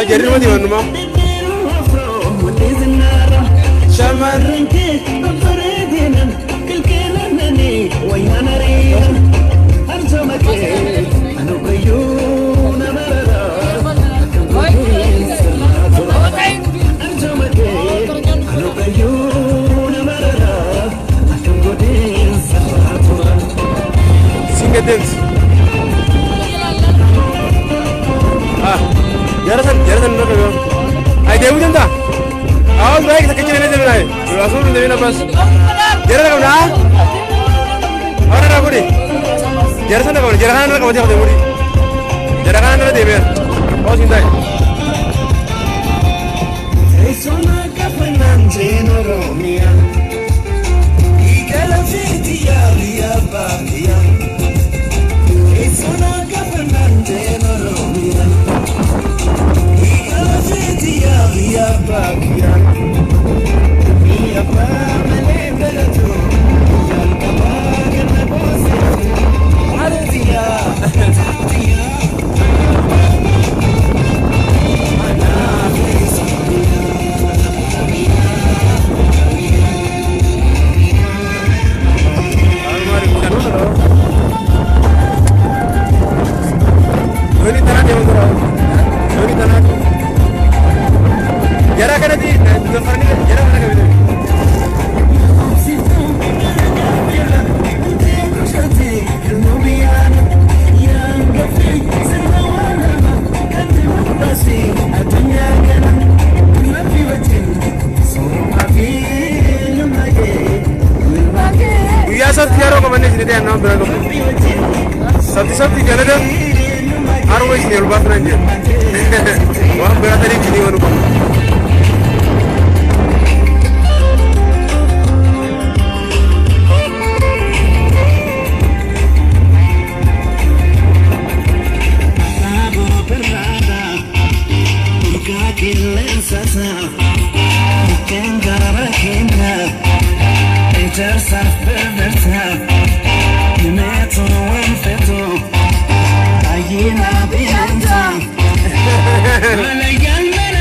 Jadi mana mana mah? Shaman. Sing a dance. Jarasan dulu. Ay dewi janda. Awal baik kita kecil ini dulu ay. Langsung dewi nafas. Jarasan kamu dah? Awal nak budi. Jarasan kamu, jarasan nak kamu jangan budi. Jarasan nak dewi. Oh cintai. Esona kapanan jeno romia. Ikala fitia liya bagia. Esona kapanan jeno romia. Ya bagia, ya pamele belato, ya kabaga na bose, ardia, ardia, ana felicia, almari bukan dulu, ini tanah dia mengurau, ini tanah. Jara kan nanti, dokter ni jara mana kau itu? Biasa tiada orang mana sini dia nak beragam. Sabti kalau dah, arwah sini lupa saja. Wah berat tadi sini mana?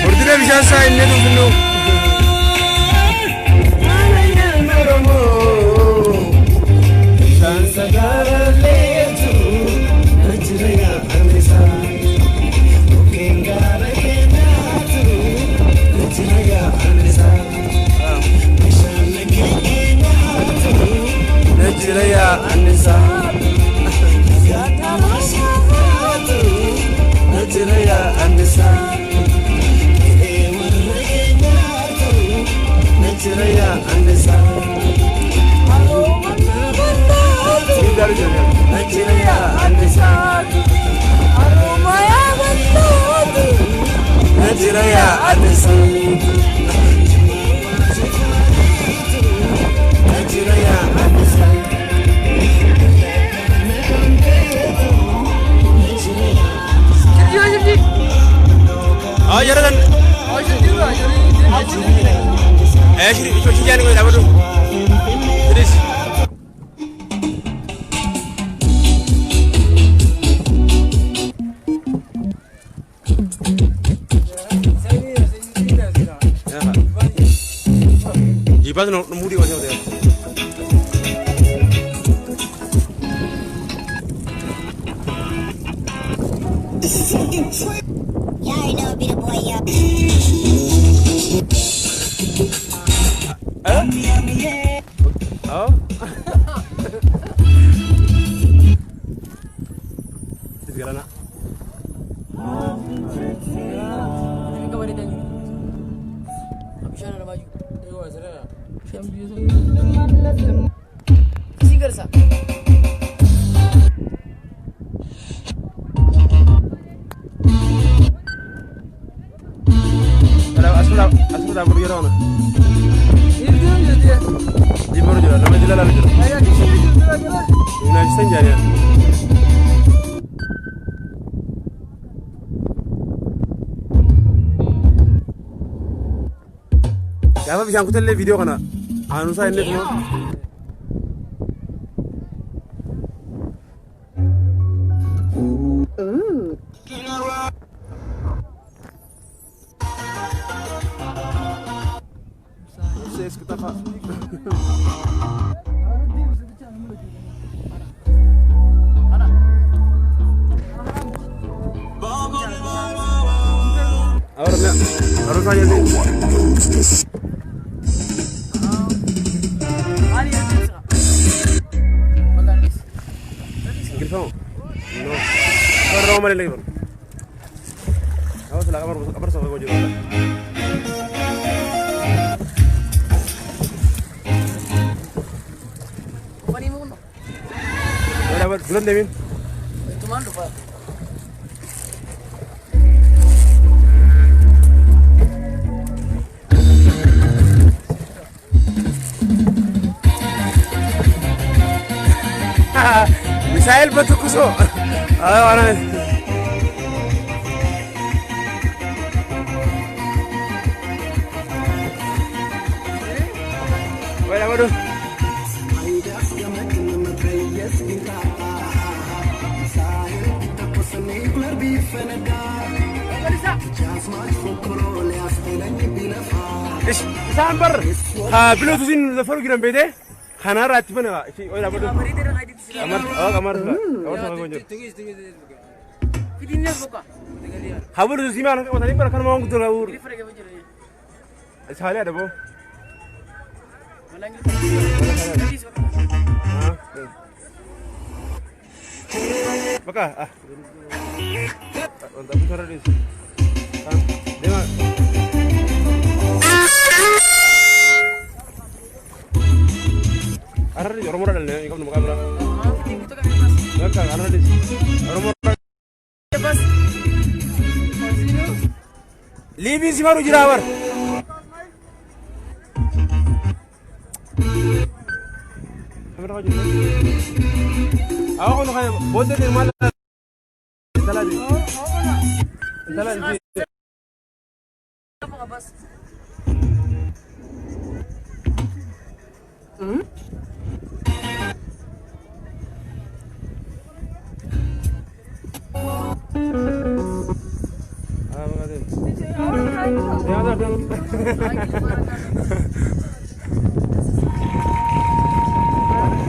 Ordina biasa ini dulu. Najraya Anisa. Najraya Anisa. Najraya Anisa. Najraya Anisa. Najraya Anisa. Najraya Anisa. Oh, jalan. Oh, jalan. Sini, cuci jangan kau dapat tu. Terus. Jibat nombor dia macam mana? Yeah, I know, be the boy up. Oh. Segala nak. Ini kau beri tanya. Abi sana ada baju. Tengok sana. Siapa biasa? Singgah sah. Asal dah bergerak mana? Ini dia. Di bergerak. Nama dia lalu je. Ayah di sini juga jalan. Ini nak senjata ya. bishaan kutallee viidiyoo kana aanuusaa inni tuma. Sees kitafa. Ahora me harus aja nih. Gitu. No. Kalau mau lagi bro. Awas lah kamar sama gue juga. Udah bulan deh Min. Cuman lupa. Misael bertukuso. Ayo mana? Waduh. Sambar. Belum tu sin the program beda. Khana rat mana? Oh, apa tu? Kamar sama gonjol. Videonya buka. Habur tu sih mana? Tadi kan mau ngutul habur. Sekali ada bu. Baka untuk bicara di sini. Dengar. Ada di orang orang ni, kamu nak berapa? Enggak, ada di orang orang. Bas. Libin si baru jirawar. Kamera kau jadi. Aku nak kaya bodoh ni mana? Entahlah di. Entahlah di. Apa bas?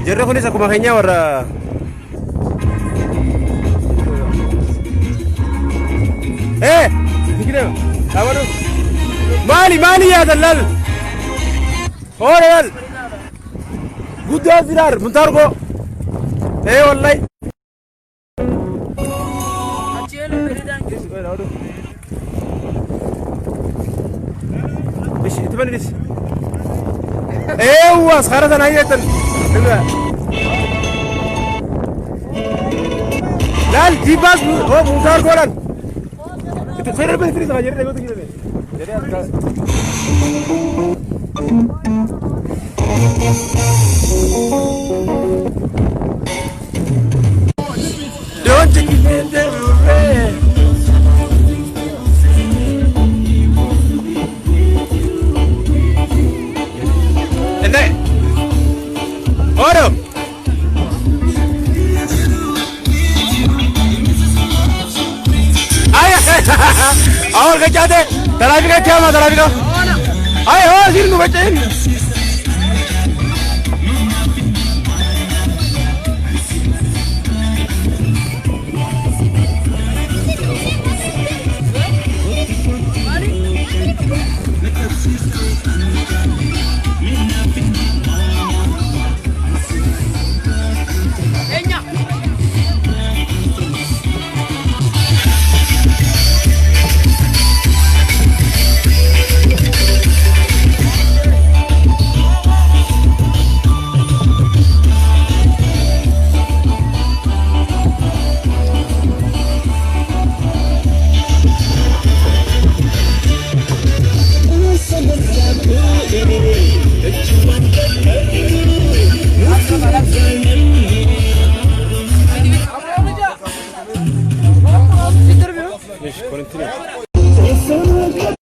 Jadi aku ni aku makainya warna. Dikira, apa tu? Mali ya dalal. Oh dalal. Guda zirar, bentar ko. Wallahi. Acelo beda. Itu mana dis? Was sekarang sana aja ten. Lal jibas, bentar kolan. Itu saya lebih serius aja jadi begitu ni. Jadi agak. Don't take it in the rain. Oro. और क्या चाहते तराबी का क्या तराबी का आए हो सिर में बच्चे Con el tiro.